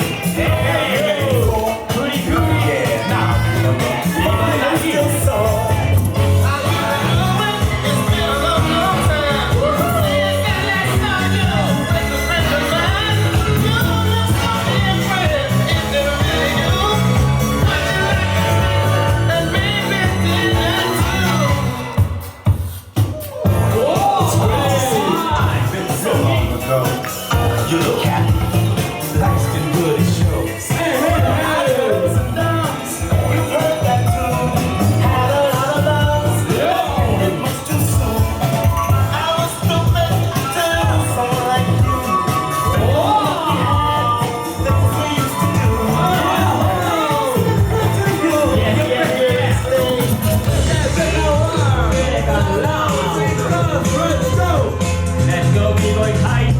フリクリなYou look happy. Life's been good, it shows. Hey, you heard that too. Had a lot of love. It was too soon. I was stupid to lose someone like you. Things we used to do. Let's go, B-boy Kite.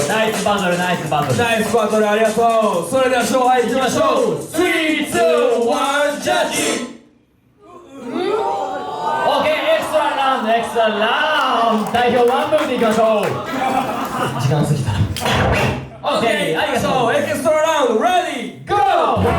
ナイスバトル、ナイスバトル、ナイスバトル、ありがとう。それでは勝敗いきましょう。3、2、1、ジャッジ。OK、エクストララウンド、エクストララウンド、代表ワンブームでいきましょう。時間過ぎたら。OK、ありがとう。エクストララウンド、レディー、ゴー。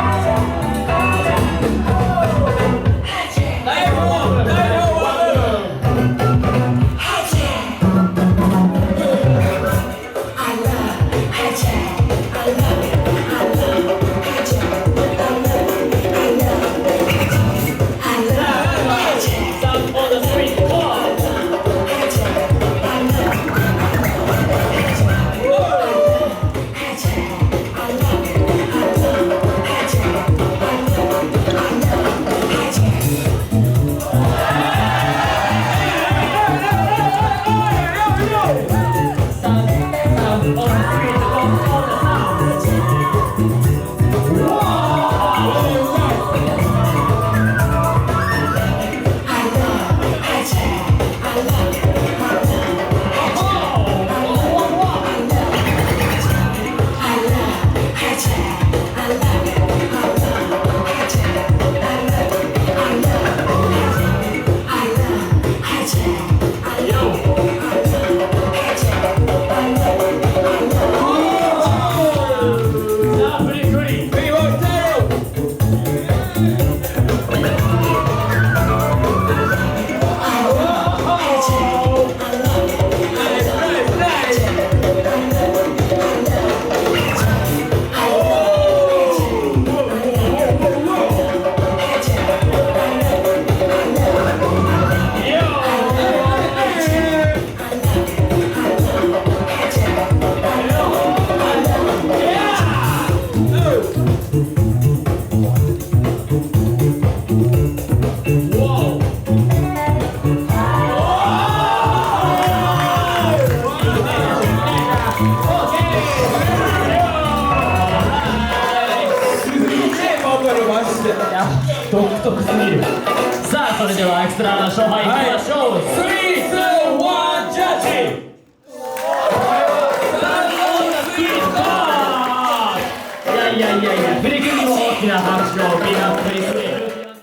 独特すぎる。さあそれではエクストラの勝敗いきましょう。